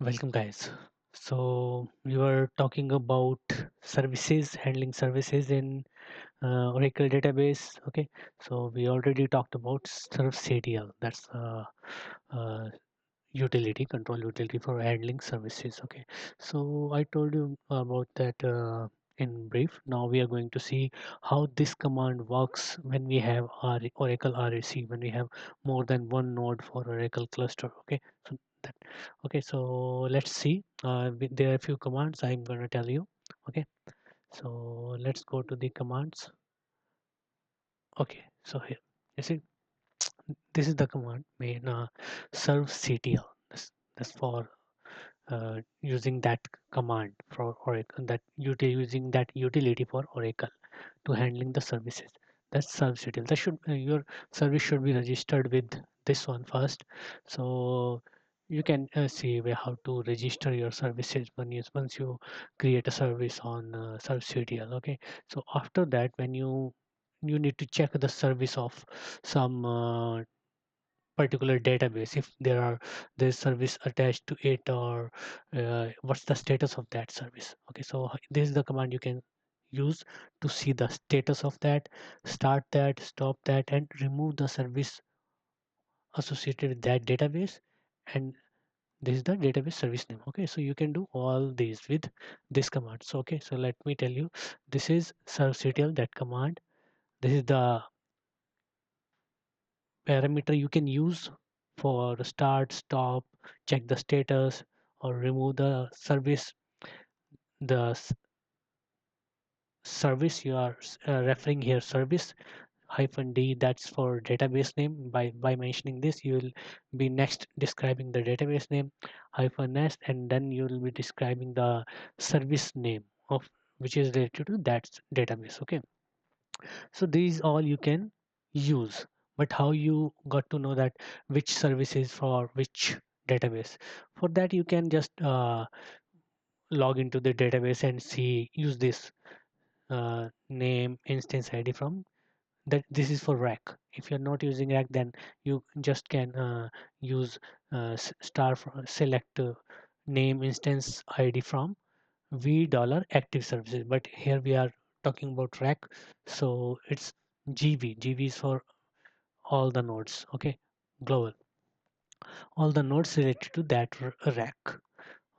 Welcome, guys. So we were talking about services, handling services in Oracle database. Okay, so we already talked about servctl. That's uh, utility, control utility for handling services. Okay, so I told you about that in brief. Now we are going to see how this command works when we have our Oracle RAC, when we have more than one node for Oracle cluster. Okay, so that okay, so let's see. There are a few commands I'm going to tell you. Okay, so let's go to the commands. Okay, so here you see this is the command main servctl. That's for using that command for Oracle, using that utility for Oracle to handling the services. That's servctl. That should your service should be registered with this one first. So you can see how to register your services once you create a service on servctl. Okay, so after that, when you need to check the service of some particular database, if there's service attached to it, or what's the status of that service. Okay, so this is the command you can use to see the status of that, start that, stop that, and remove the service associated with that database. And this is the database service name. Okay, so you can do all these with this command. So okay, so let me tell you, this is servctl, that command. This is the parameter you can use for start, stop, check the status, or remove the service. The service you are referring here, service hyphen d, that's for database name. By mentioning this, you will be next describing the database name, hyphen s, and then you will be describing the service name of which is related to that database. Okay, so these all you can use, but how you got to know that which service is for which database? For that, you can just log into the database and see, use this name instance id from that. This is for rack. If you're not using rack, then you just can use select name instance id from v dollar active services. But here we are talking about rack, so it's gv is for all the nodes. Okay, global, all the nodes related to that rack.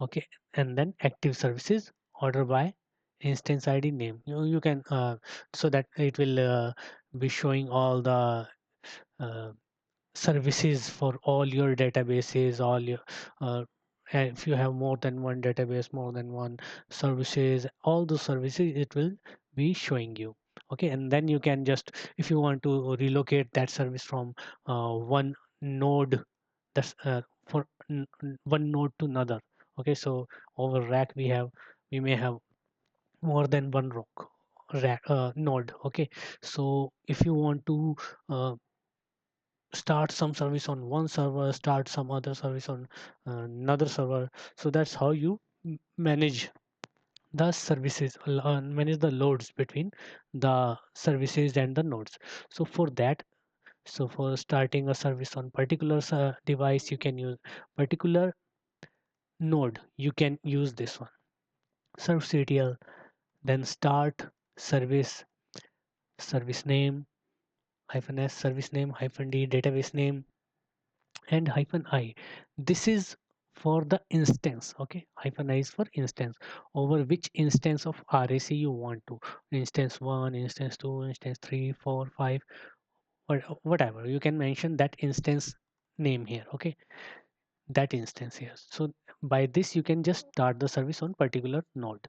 Okay, and then active services, order by instance id name. You can so that it will be showing all the uh, services for all your databases, all your and if you have more than one database, more than one services, all those services it will be showing you. Okay, and then you can just, if you want to relocate that service from one node, that's for one node to another. Okay, so over rack we may have more than one node. Okay, so if you want to start some service on one server, start some other service on another server. So that's how you manage the services, manage the loads between the services and the nodes. So for that, so for starting a service on particular device, you can use particular node. You can use this one, servctl, then start service, service name hyphen s, service name hyphen d, database name, and hyphen I. This is for the instance. Okay, hyphen I is for instance, over which instance of RAC you want to. Instance 1, instance 2, instance 3, 4, 5, whatever. You can mention that instance name here. Okay, that instance here. So by this you can just start the service on particular node.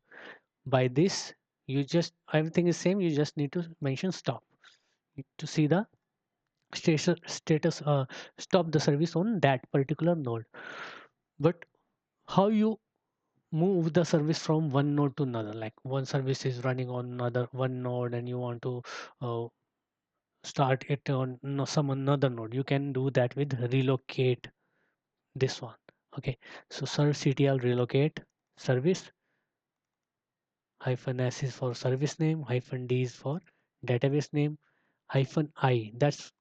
By this, you just, everything is same, you just need to mention stop to see the status, stop the service on that particular node. But how you move the service from one node to another, like one service is running on another one node and you want to uh, start it on some another node, you can do that with relocate, this one. Okay, so servctl relocate service, hyphen s is for service name, hyphen d is for database name, hyphen I, that's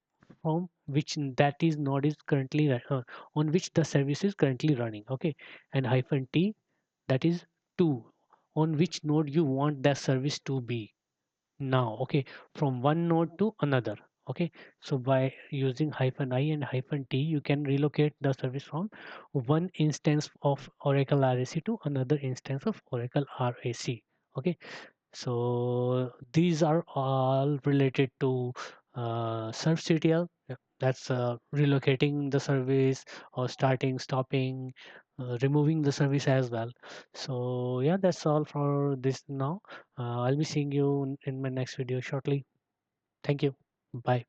from which that is node is currently on which the service is currently running. Okay, and hyphen t, that is to, on which node you want that service to be now. Okay, from one node to another. Okay, so by using hyphen I and hyphen t, you can relocate the service from one instance of Oracle RAC to another instance of Oracle RAC. Okay, so these are all related to servctl. Yeah, that's relocating the service or starting, stopping, removing the service as well. So yeah, that's all for this now. I'll be seeing you in my next video shortly. Thank you. Bye.